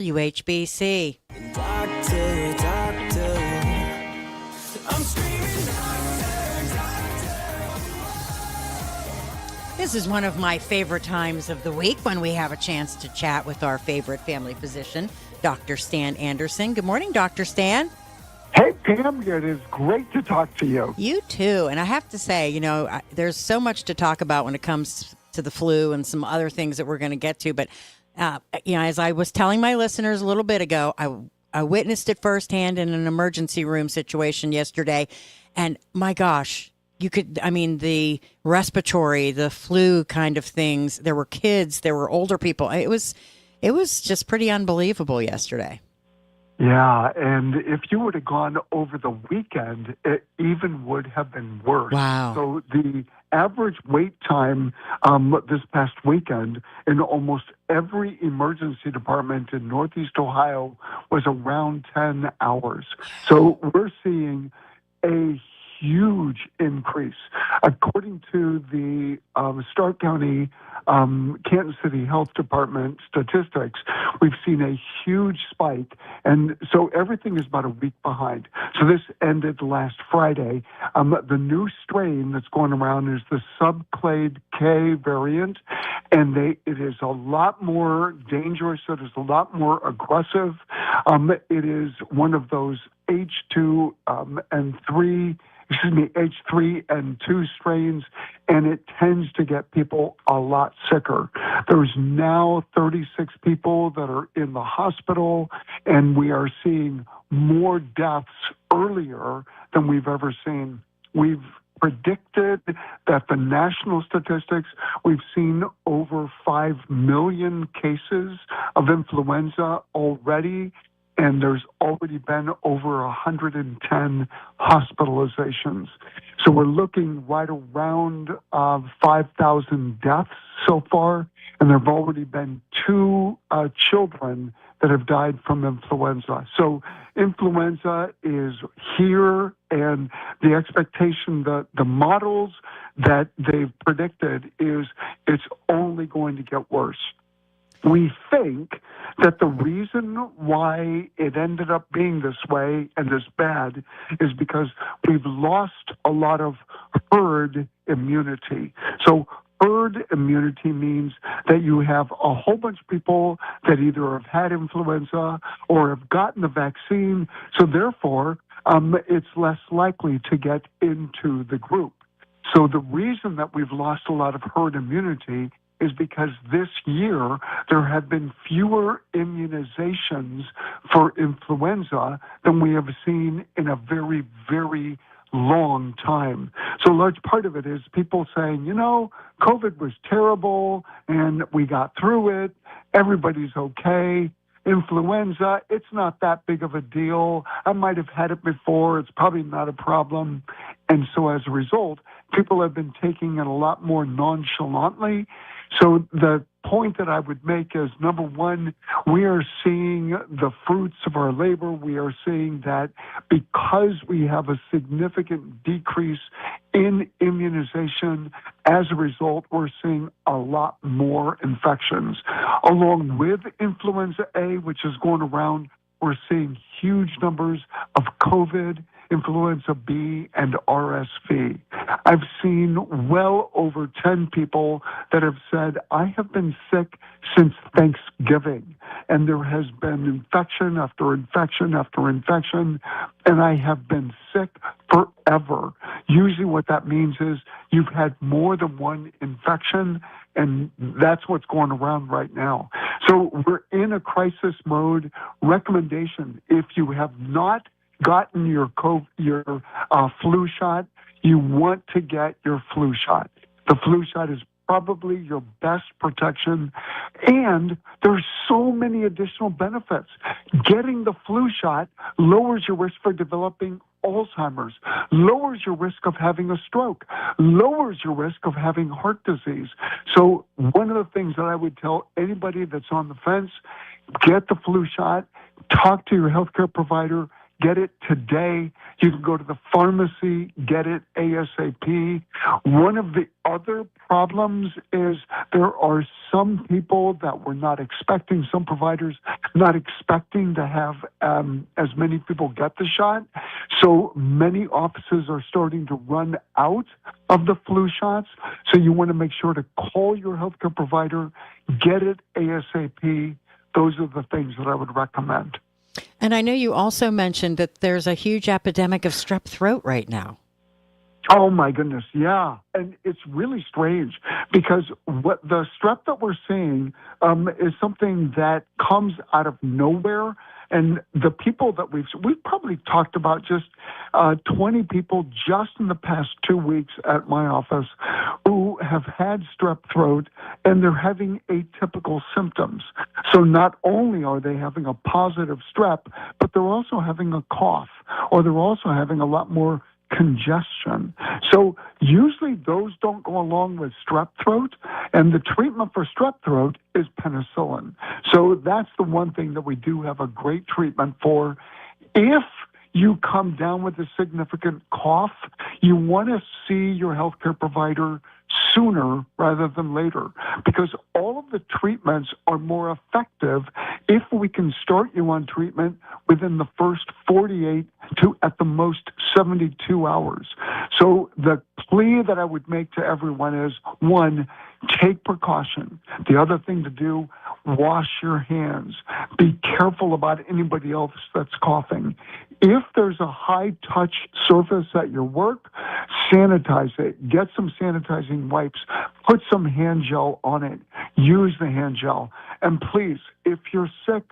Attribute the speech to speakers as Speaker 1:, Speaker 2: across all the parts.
Speaker 1: WHBC.
Speaker 2: Doctor, doctor, I'm screaming,
Speaker 1: This is one of my favorite times of the week when we have a chance to chat with our favorite family physician, Dr. Stan Anderson. Good morning, Dr. Stan.
Speaker 3: Hey, Pam, it is great to talk to you.
Speaker 1: You too. And I have to say, there's so much to talk about when it comes to the flu and some other things that we're going to get to. But, as I was telling my listeners a little bit ago, I witnessed it firsthand in an emergency room situation yesterday. And my gosh, the respiratory, the flu kind of things, there were kids, there were older people. It was just pretty unbelievable yesterday.
Speaker 3: Yeah, and if you would have gone over the weekend, it even would have been worse.
Speaker 1: Wow.
Speaker 3: So the average wait time this past weekend in almost every emergency department in Northeast Ohio was around 10 hours. So we're seeing a huge increase. According to the Stark County Kansas City Health Department statistics, we've seen a huge spike, and so everything is about a week behind. So this ended last Friday. The new strain that's going around is the subclade K variant, and it is a lot more dangerous. It is a lot more aggressive. It is one of those H2 and 3 H3 and 2 strains, and it tends to get people a lot sicker. There's now 36 people that are in the hospital, and we are seeing more deaths earlier than we've ever seen. We've predicted that the national statistics, we've seen over 5 million cases of influenza already, and there's already been over 110 hospitalizations. So we're looking right around 5,000 deaths so far, and there have already been 2 children that have died from influenza. So influenza is here, and the expectation, the models that they've predicted is it's only going to get worse. We think that the reason why it ended up being this way and this bad is because we've lost a lot of herd immunity. So herd immunity means that you have a whole bunch of people that either have had influenza or have gotten the vaccine. So therefore, it's less likely to get into the group. So the reason that we've lost a lot of herd immunity is because this year there have been fewer immunizations for influenza than we have seen in a very, very long time. So a large part of it is people saying, COVID was terrible and we got through it. Everybody's okay. Influenza, it's not that big of a deal. I might have had it before. It's probably not a problem. And so as a result, people have been taking it a lot more nonchalantly. So the point that I would make is, number one, we are seeing the fruits of our labor. We are seeing that because we have a significant decrease in immunization, as a result, we're seeing a lot more infections. Along with influenza A, which is going around, we're seeing huge numbers of COVID, influenza B, and RSV. I've seen well over 10 people that have said, I have been sick since Thanksgiving, and there has been infection after infection after infection, and I have been sick forever. Usually what that means is you've had more than one infection, and that's what's going around right now. So we're in a crisis mode. Recommendation, if you have not gotten your flu shot, you want to get your flu shot. The flu shot is probably your best protection, and there's so many additional benefits. Getting the flu shot lowers your risk for developing Alzheimer's, lowers your risk of having a stroke, lowers your risk of having heart disease. So one of the things that I would tell anybody that's on the fence, get the flu shot, talk to your healthcare provider, get it today. You can go to the pharmacy, get it ASAP. One of the other problems is there are some people that were not expecting, some providers not expecting to have as many people get the shot. So many offices are starting to run out of the flu shots. So you want to make sure to call your healthcare provider, get it ASAP. Those are the things that I would recommend.
Speaker 1: And I know you also mentioned that there's a huge epidemic of strep throat right now.
Speaker 3: Oh my goodness, yeah. And it's really strange because what the strep that we're seeing is something that comes out of nowhere. And the people that we've probably talked about just 20 people just in the past 2 weeks at my office who have had strep throat and they're having atypical symptoms. So not only are they having a positive strep, but they're also having a cough or they're also having a lot more congestion. So usually those don't go along with strep throat, and the treatment for strep throat is penicillin. So that's the one thing that we do have a great treatment for. If you come down with a significant cough, you want to see your healthcare provider sooner rather than later, because all of the treatments are more effective if we can start you on treatment within the first 48 to at the most 72 hours. So the plea that I would make to everyone is, one, take precaution. The other thing to do, wash your hands. Be careful about anybody else that's coughing. If there's a high-touch surface at your work, sanitize it. Get some sanitizing wipes. Put some hand gel on it. Use the hand gel. And please, if you're sick,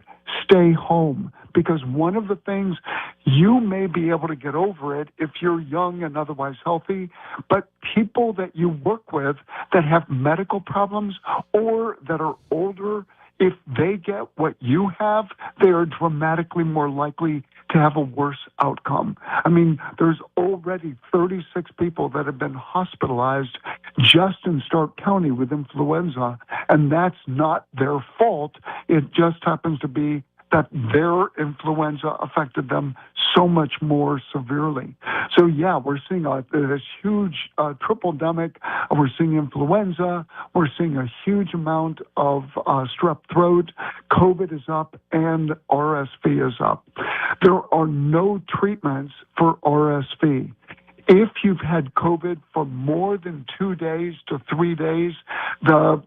Speaker 3: stay home, because one of the things, you may be able to get over it if you're young and otherwise healthy, but people that you work with that have medical problems or that are older, if they get what you have, they are dramatically more likely to have a worse outcome. I mean, there's already 36 people that have been hospitalized just in Stark County with influenza, and that's not their fault. It just happens to be that their influenza affected them so much more severely. So yeah, we're seeing this huge triple-demic. We're seeing influenza. We're seeing a huge amount of strep throat. COVID is up and RSV is up. There are no treatments for RSV. If you've had COVID for more than 2 days to 3 days, the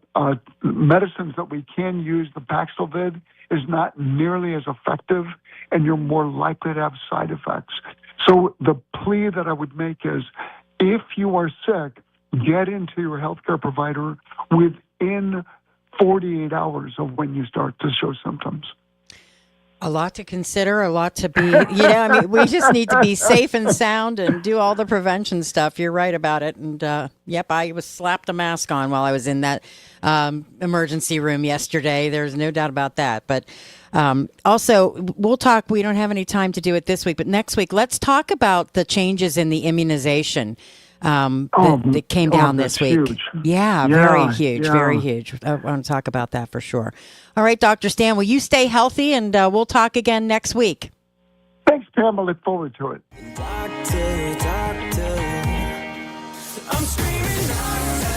Speaker 3: medicines that we can use, the Paxlovid, is not nearly as effective, and you're more likely to have side effects. So the plea that I would make is, if you are sick, get into your healthcare provider within 48 hours of when you start to show symptoms.
Speaker 1: A lot to consider, a lot to be, I mean, we just need to be safe and sound and do all the prevention stuff. You're right about it. And yep, I was slapped a mask on while I was in that emergency room yesterday. There's no doubt about that. But also, we'll talk, we don't have any time to do it this week, but next week, let's talk about the changes in the immunization that came down this week.
Speaker 3: Huge.
Speaker 1: Yeah, very huge, very huge. I want to talk about that for sure. All right, Dr. Stan, will you stay healthy, and we'll talk again next week.
Speaker 3: Thanks, Pam. I look forward to it.
Speaker 2: Doctor,